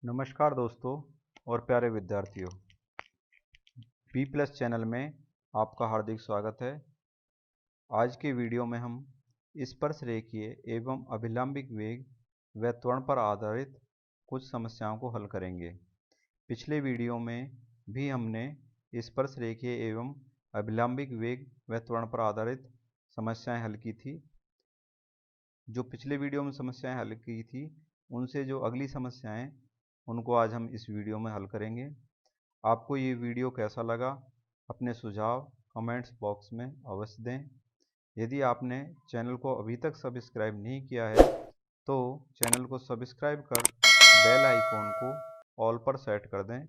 नमस्कार दोस्तों और प्यारे विद्यार्थियों, बी प्लस चैनल में आपका हार्दिक स्वागत है। आज के वीडियो में हम स्पर्शरेखीय एवं अभिलंबिक वेग व त्वरण पर आधारित कुछ समस्याओं को हल करेंगे। पिछले वीडियो में भी हमने स्पर्शरेखीय एवं अभिलंबिक वेग व त्वरण पर आधारित समस्याएं हल की थी। जो पिछले वीडियो में समस्याएं हल की थी उनसे जो अगली समस्याएं उनको आज हम इस वीडियो में हल करेंगे। आपको ये वीडियो कैसा लगा अपने सुझाव कमेंट्स बॉक्स में अवश्य दें। यदि आपने चैनल को अभी तक सब्सक्राइब नहीं किया है तो चैनल को सब्सक्राइब कर बेल आइकॉन को ऑल पर सेट कर दें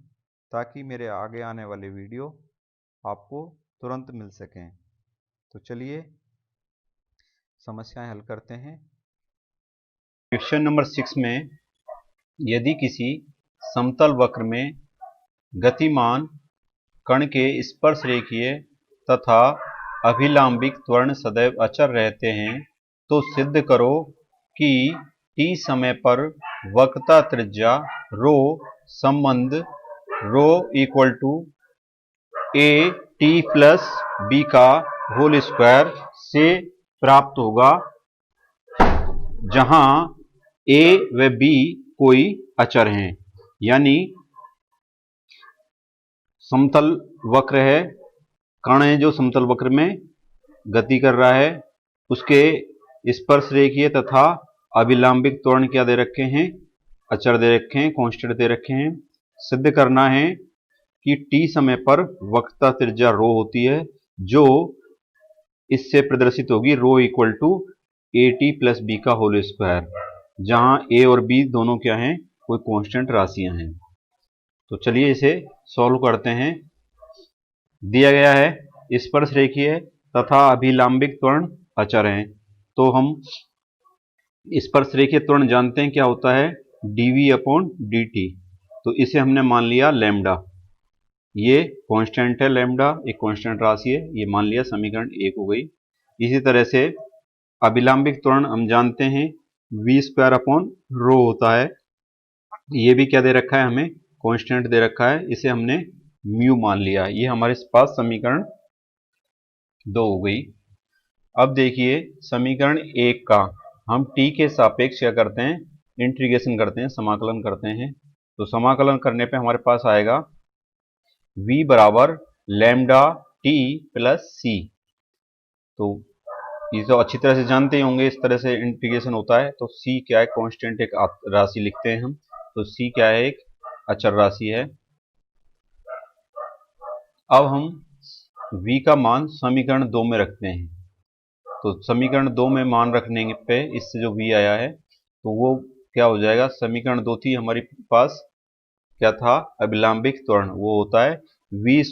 ताकि मेरे आगे आने वाले वीडियो आपको तुरंत मिल सकें। तो चलिए समस्याएं हल करते हैं। क्वेश्चन नंबर 6 में यदि किसी समतल वक्र में गतिमान कण के स्पर्शरेखीय तथा अभिलंबिक त्वरण सदैव अचर रहते हैं तो सिद्ध करो कि t समय पर वक्रता त्रिज्या रो संबंध rho equal to a t plus b का होल स्क्वायर से प्राप्त होगा, जहां a व b कोई अचर हैं। यानी समतल वक्र है, कण है जो समतल वक्र में गति कर रहा है, उसके स्पर्शरेखीय तथा अभिलंबिक त्वरण क्या दे रखे हैं, अचर दे रखे हैं, कांस्टेंट दे रखे हैं। सिद्ध करना है कि t समय पर वक्रता त्रिज्या रो होती है जो इससे प्रदर्शित होगी rho equal to A T plus B का होल स्क्वायर, जहां a और b दोनों क्या हैं, कोई कांस्टेंट राशियां हैं। तो चलिए इसे सॉल्व करते हैं। दिया गया है स्पर्शरेखीय तथा अभिलंबिक त्वरण अचर हैं, तो हम स्पर्शरेखीय त्वरण जानते हैं क्या होता है, dv अपॉन dt। तो इसे हमने मान लिया लैम्डा, ये कांस्टेंट है, लैम्डा एक कांस्टेंट राशि है, ये मान लिया, समीकरण 1 हो गई। इसी तरह से अभिलंबिक त्वरण हम जानते हैं v स्क्वायर अपॉन रो होता है, ये भी क्या दे रखा है, हमें कांस्टेंट दे रखा है, इसे हमने म्यू मान लिया। ये हमारे पास समीकरण 2 हो गई। अब देखिए समीकरण 1 का हम t के सापेक्ष क्या करते हैं, इंटीग्रेशन करते हैं, समाकलन करते हैं। तो समाकलन करने पे हमारे पास आएगा v बराबर लैम्डा t प्लस सी। तो ये तो अच्छी तरह से जानते ही होंगे, इस तरह से इंटीग्रेशन होता है। तो c क्या है, कांस्टेंट एक राशि लिखते हैं हम, तो c क्या है, एक अचर राशि है। अब हम v का मान समीकरण 2 में रखते हैं। तो समीकरण 2 में मान रखने पे इससे जो v आया है तो वो क्या हो जाएगा, समीकरण 2 थी हमारे पास, क्या था, अभिलंबिक त्वरण, वो होता है v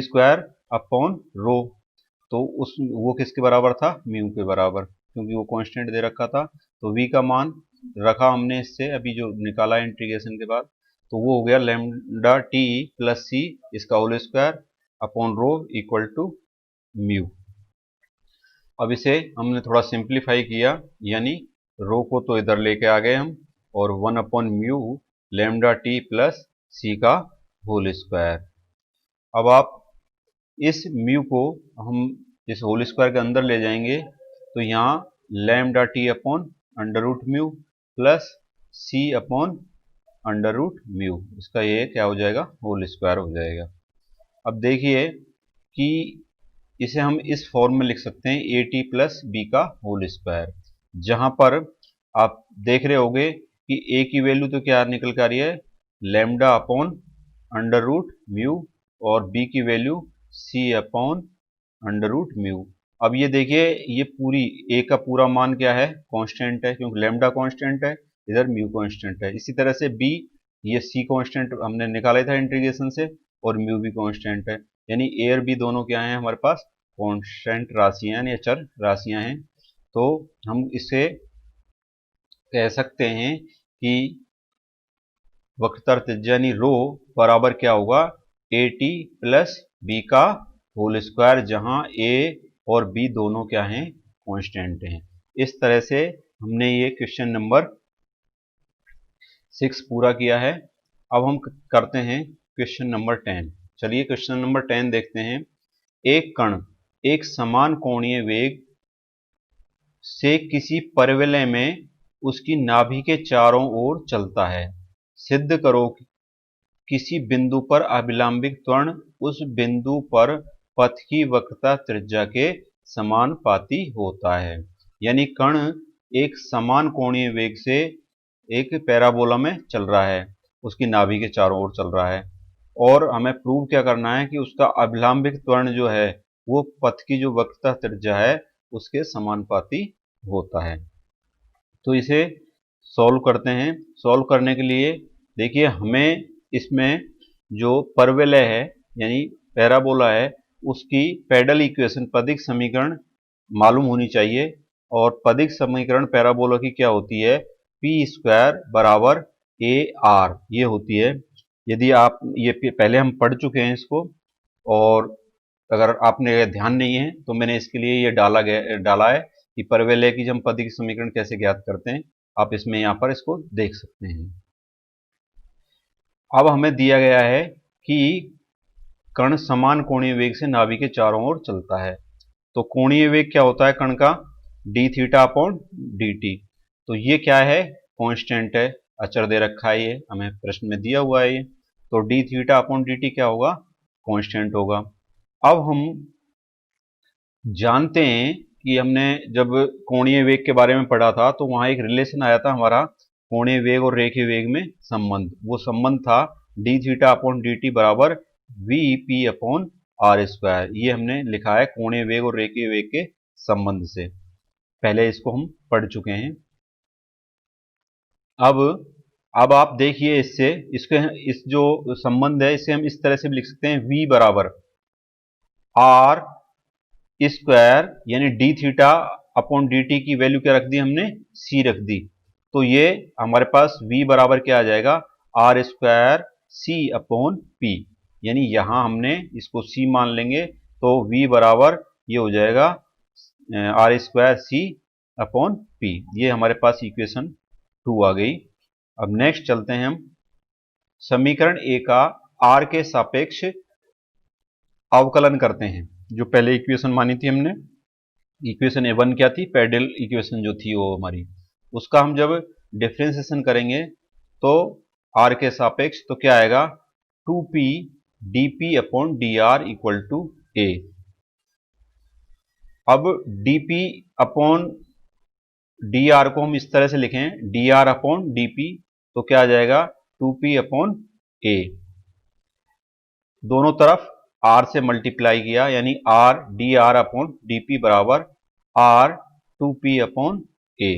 स्क्वायर अपॉन रो। तो उस वो किसके बराबर था, म्यू के बराबर, क्योंकि वो कांस्टेंट दे रखा था। तो v का मान रखा हमने इससे, अभी जो निकाला इंटीग्रेशन के बाद, तो वो हो गया लैम्डा t प्लस सी इसका whole square upon rho equal to mu. अब इसे हमने थोड़ा सिंप्लीफाई किया, यानी रो को तो इधर लेके आ गए हम, और 1 upon mu lambda t plus C का होल स्क्वायर। अब आप इस म्यू को हम इस होल स्क्वायर के अंदर ले जाएंगे, तो यहाँ lambda T upon under root mu plus C upon under root mu, इसका ये क्या हो जाएगा, होल स्क्वायर हो जाएगा। अब देखिए कि इसे हम इस फॉर्म में लिख सकते हैं ए टी प्लस बी का होल स्क्वायर, जहां पर आप देख रहे होंगे कि ए की वैल्यू तो क्या निकल कर आ रही है, lambda upon under root mu, और बी की value C upon under root mu. अब ये देखिए, ये पूरी ए का पूरा मान क्या है, कांस्टेंट है, क्योंकि लैम्डा कांस्टेंट है, इधर म्यू कांस्टेंट है। इसी तरह से बी, ये सी कांस्टेंट हमने निकाला था इंटीग्रेशन से, और म्यू भी कांस्टेंट है, यानी ए और बी दोनों क्या हैं, हमारे पास कांस्टेंट राशियां यानी अचर राशियां हैं। तो हम इसे कह सकते हैं कि वक्रता त्रिज्या यानी रो बराबर क्या होगा, ए टी प्लस बी का होल स्क्वायर, जहां ए और बी दोनों क्या हैं, कांस्टेंट हैं। इस तरह से हमने ये क्वेश्चन नंबर 6 पूरा किया है। अब हम करते हैं क्वेश्चन नंबर 10। चलिए क्वेश्चन नंबर 10 देखते हैं। एक कण एक समान कोणीय वेग से किसी परवलय में उसकी नाभि के चारों ओर चलता है। सिद्ध करो कि किसी बिंदु पर अभिलंबित त्वरण उस बिंदु पर पथ की वक्रता त्रिज्या के समानुपाती होता है। यानी कण एक समान कोणीय वेग से एक पैराबोला में चल रहा है, उसकी नाभि के चारों ओर चल रहा है, और हमें प्रूव क्या करना है कि उसका अभिलंबित त्वरण जो है वो पथ की जो वक्रता त्रिज्या है उसके समानुपाती होता है। तो इसे सॉल्व करते हैं। सॉल्व करने के लिए देखिए हमें इसमें जो परवलय है यानी पैराबोला है उसकी पेडल इक्वेशन पदिक समीकरण मालूम होनी चाहिए। और पदिक समीकरण पैराबोला की क्या होती है, पी स्क्वायर बराबर ए आर ये होती है। यदि आप ये पहले हम पढ़ चुके हैं इसको, और अगर आपने ध्यान नहीं है तो मैंने इसके लिए ये डाला है कि परवलय की जब पदिक समीकरण कैसे ज्ञात करते हैं, आप इसमें यहाँ पर इसको देख सकते हैं। अब हमें दिया गया है कि कण समान कोणीय वेग से नाभि के चारों ओर चलता है। तो कोणीय वेग क्या होता है कण का, D theta upon D T. तो ये क्या है, कांस्टेंट है, अचर दे रखा है, ये हमें प्रश्न में दिया हुआ है ये। तो D theta upon D T क्या होगा, कांस्टेंट होगा। अब हम जानते हैं कि हमने जब कोणीय वेग के बारे में पढ़ा था तो वहां एक रिलेशन आया था हमारा कोणीय वेग और रेखीय वेग में संबंध। वो संबंध था D theta upon D T बराबर V P upon R square. ये हमने लिखा है कोणीय वेग और रेखीय वेग के संबंध से, पहले इसको हम पढ़ चुके हैं। अब आप देखिए इससे इसके इस जो संबंध है इसे हम इस तरह से भी लिख सकते हैं, v बराबर आर स्क्वायर यानी D theta upon D T की वैल्यू क्या रख दी हमने, c रख दी। तो ये हमारे पास v बराबर क्या आ जाएगा, R square C upon P. यानी यहां हमने इसको c मान लेंगे तो v बराबर ये हो जाएगा R square C upon P. ये हमारे पास इक्वेशन 2 आ गई। अब नेक्स्ट चलते हैं हम समीकरण ए का आर के सापेक्ष अवकलन करते हैं। जो पहले इक्वेशन मानी थी हमने, इक्वेशन ए1 क्या थी, पेडल इक्वेशन जो थी वो हमारी, उसका हम जब डिफरेंशिएशन करेंगे तो आर के सापेक्ष तो क्या आएगा, 2p dp upon D R equal to A. अब dp अपॉन डी आर को हम इस तरह से लिखें, डी आर अपॉन dp, तो क्या आ जाएगा 2p अपॉन ए। दोनों तरफ r से मल्टीप्लाई किया यानी r D R upon D P बराबर r 2p अपॉन ए।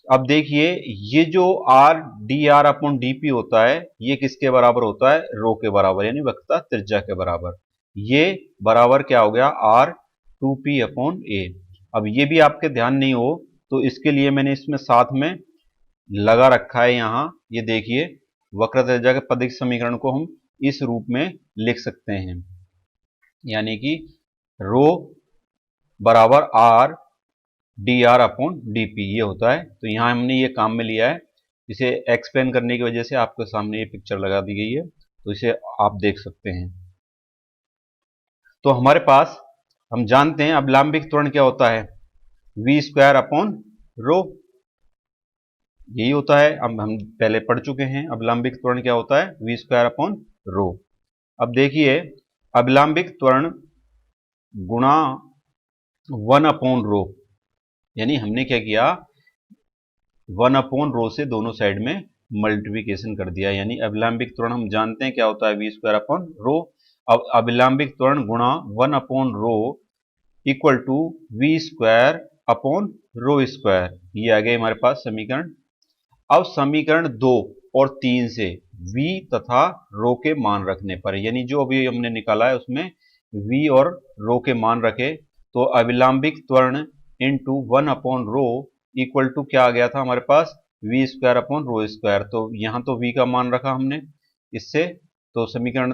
अब देखिए ये जो r D R upon D P होता है ये किसके बराबर होता है, रो के बराबर यानी वक्रता त्रिज्या के बराबर। ये बराबर क्या हो गया, r 2p अपॉन ए। अब ये भी आपके ध्यान नहीं हो तो इसके लिए मैंने इसमें साथ में लगा रखा है यहां, ये देखिए वक्र त्रिज्या के पदिक समीकरण को हम इस रूप में लिख सकते हैं, यानी कि रो बराबर R D R upon D P ये होता है। तो यहां हमने ये काम में लिया है, इसे एक्सप्लेन करने की वजह से आपके सामने ये पिक्चर लगा दी गई है, तो इसे आप देख सकते हैं। तो हमारे पास हम जानते हैं अभिलंबित त्वरण क्या होता है, वी स्क्वायर अपॉन रो, यही होता है। अब हम पहले पढ़ चुके हैं अभिलंबित त्वरण क्या होता है, वी स्क्वायर अपॉन रो। अब देखिए अभिलंबित त्वरण गुणा 1 अपॉन रो, यानी हमने क्या किया 1 अपॉन रो से दोनों साइड में मल्टीप्लिकेशन कर दिया, यानी अभिलंबित त्वरण हम जानते हैं क्या होता है, वी स्क्वायर अपॉन रो। अब अभिलंबित त्वरण गुणा 1 upon rho equal to V square upon rho square, ये आ गए हमारे पास समीकरण। अब समीकरण 2 और 3 से v तथा रो के मान रखने पर, यानी जो अभी हमने निकाला है उसमें v और रो के मान रखे, तो अभिलंबित त्वरण into 1 upon rho equal to क्या आ गया था हमारे पास, V square upon rho square. तो यहां तो v का मान रखा हमने इससे, तो समीकरण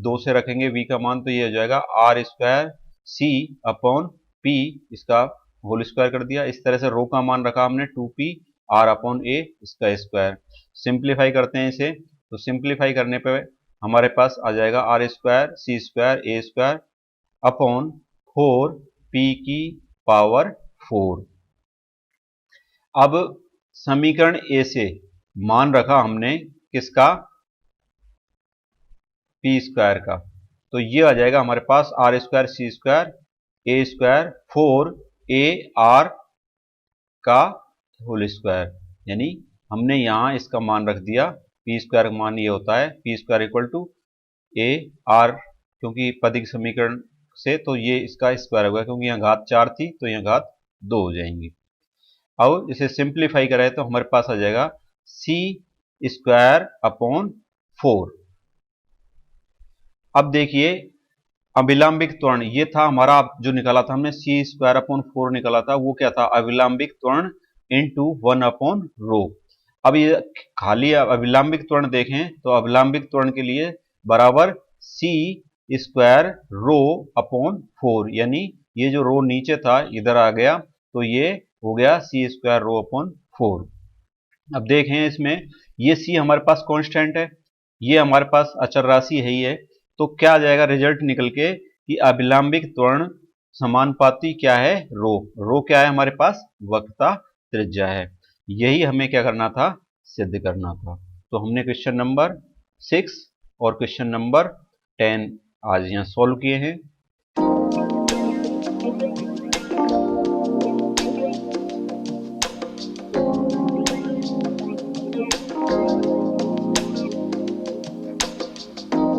2 से रखेंगे v का मान, तो ये हो जाएगा R square C upon P, इसका होल स्क्वायर कर दिया। इस तरह से रो का मान रखा हमने 2p आर अपॉन ए इसका स्क्वायर। सिंप्लीफाई करते हैं इसे, तो सिंप्लीफाई करने पे हमारे पास आ जाएगा R square C square A square upon 4 P की पावर 4। अब समीकरण ए से मान रखा हमने किसका, पी स्क्वायर का, तो ये आ जाएगा हमारे पास R square C square A square 4 A R का होल स्क्वायर, यानी हमने यहां इसका मान रख दिया, पी स्क्वायर का मान ये होता है P square equal to A R, क्योंकि पदिक समीकरण से तो ये इसका स्क्वायर होगा, क्योंकि यहाँ घात 4 थी तो यहाँ घात 2 हो जाएंगी। अब इसे सिंप्लीफाई करें तो हमारे पास आ जाएगा सी स्क्वायर अपॉन 4। अब देखिए अविलंबिक त्वरण, ये था हमारा जो निकाला था हमने सी स्क्वायर अपॉन 4 निकाला था, वो क्या था, अविलंबिक त्वरण इनटू 1 अपॉन रो। अब ये खाली अविलंबिक त्वरण देखें तो अविलंबिक त्वरण के लिए बराबर सी स्क्वायर रो अपॉन 4, यानी ये जो रो नीचे था इधर आ गया तो ये हो गया सी स्क्वायर रो अपॉन 4। अब देखें इसमें ये सी हमारे पास कांस्टेंट है, ये हमारे पास अचर राशि है ही है, तो क्या आ जाएगा रिजल्ट निकल के कि अविलंबिक त्वरण समानुपाती क्या है, रो। रो क्या है हमारे पास, वक्रता त्रिज्या है। यही हमें क्या करना था, सिद्ध करना था। तो हमने क्वेश्चन नंबर 6 और क्वेश्चन नंबर 10 आज यहाँ सॉल्व किए हैं।